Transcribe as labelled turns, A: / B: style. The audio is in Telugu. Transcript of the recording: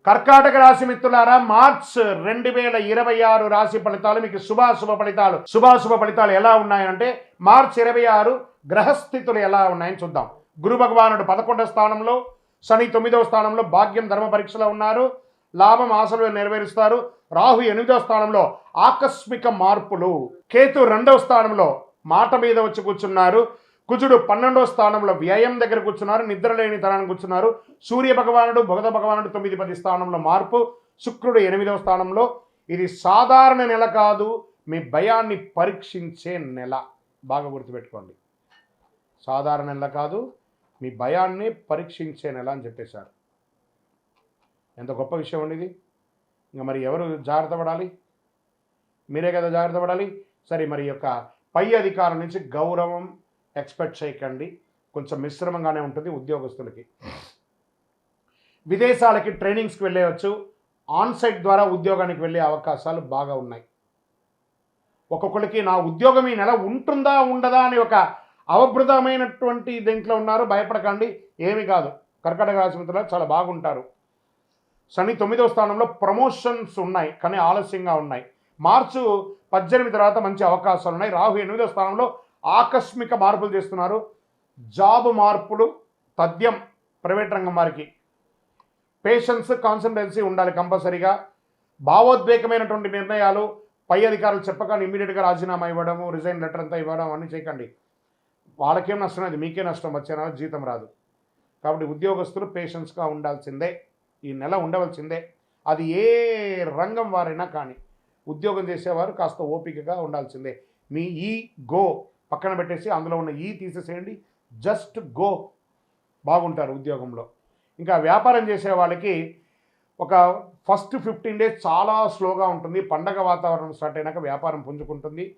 A: కర్కాటక రాశి మిత్రులారా, మార్చ్ 2026 రాశి ఫలితాలు మీకు శుభాశుభ ఫలితాలు ఎలా ఉన్నాయంటే, మార్చ్ 26 గ్రహస్థితులు ఎలా ఉన్నాయని చూద్దాం. గురు భగవానుడు 11వ స్థానంలో, శని 9వ స్థానంలో భాగ్యం ధర్మ పరీక్షలో ఉన్నారు. లాభం ఆశలు నెరవేరుస్తారు. రాహు 8వ స్థానంలో ఆకస్మిక మార్పులు. కేతు 2వ స్థానంలో మాట మీద వచ్చి కూర్చున్నారు. కుజుడు 12వ స్థానంలో వ్యయం దగ్గర కూర్చున్నారు. నిద్ర లేని తరాన్ని కూర్చున్నారు. సూర్య భగవానుడు బుధ భగవానుడు 9-10 స్థానంలో మార్పు. శుక్రుడు 8వ స్థానంలో. ఇది సాధారణ నెల కాదు, మీ భయాన్ని పరీక్షించే నెల. బాగా గుర్తుపెట్టుకోండి, సాధారణ నెల కాదు, మీ భయాన్ని పరీక్షించే నెల అని చెప్పేశారు. ఎంత గొప్ప విషయం అండి ఇది. ఇంకా మరి ఎవరు జాగ్రత్త పడాలి? మీరే కదా జాగ్రత్త పడాలి. సరే, మరి యొక్క పై అధికారం నుంచి గౌరవం ఎక్స్పెక్ట్ చేయకండి. కొంచెం మిశ్రమంగానే ఉంటుంది ఉద్యోగస్తులకి. విదేశాలకి ట్రైనింగ్స్కి వెళ్ళవచ్చు. ఆన్సైట్ ద్వారా ఉద్యోగానికి వెళ్ళే అవకాశాలు బాగా ఉన్నాయి. ఒక్కొక్కరికి నా ఉద్యోగం ఈ నెల ఉంటుందా ఉండదా అని ఒక అవబృతమైనటువంటి దీంట్లో ఉన్నారు. భయపడకండి, ఏమి కాదు. కర్కాటక రాశి మిత్రులు చాలా బాగుంటారు. శని 9వ స్థానంలో ప్రమోషన్స్ ఉన్నాయి, కానీ ఆలస్యంగా ఉన్నాయి. మార్చి 18 తర్వాత మంచి అవకాశాలు ఉన్నాయి. రాహు 8వ స్థానంలో ఆకస్మిక మార్పులు చేస్తున్నారు. జాబ్ మార్పులు తథ్యం. ప్రైవేట్ రంగం వారికి పేషెన్స్, కాన్సన్ట్రేన్సీ ఉండాలి కంపల్సరీగా. భావోద్వేగమైనటువంటి నిర్ణయాలు పై అధికారులు చెప్పగానే ఇమ్మీడియట్గా రాజీనామా ఇవ్వడము, రిజైన్ లెటర్ అంతా ఇవ్వడం అన్నీ చేయకండి. వాళ్ళకేం నష్టం లేదు, మీకే నష్టం. వచ్చే నెల జీతం రాదు. కాబట్టి ఉద్యోగస్తులు పేషెన్స్గా ఉండాల్సిందే. ఈ నెల ఉండవలసిందే. అది ఏ రంగం వారైనా కానీ ఉద్యోగం చేసేవారు కాస్త ఓపికగా ఉండాల్సిందే. మీ ఈ గో పక్కన పెట్టేసి అందులో ఉన్న ఈ తీసేసేయండి. జస్ట్ గో, బాగుంటారు ఉద్యోగంలో. ఇంకా వ్యాపారం చేసే వాళ్ళకి ఒక ఫస్ట్ 15 days చాలా స్లోగా ఉంటుంది. పండగ వాతావరణం స్టార్ట్ అయినాక వ్యాపారం పుంజుకుంటుంది.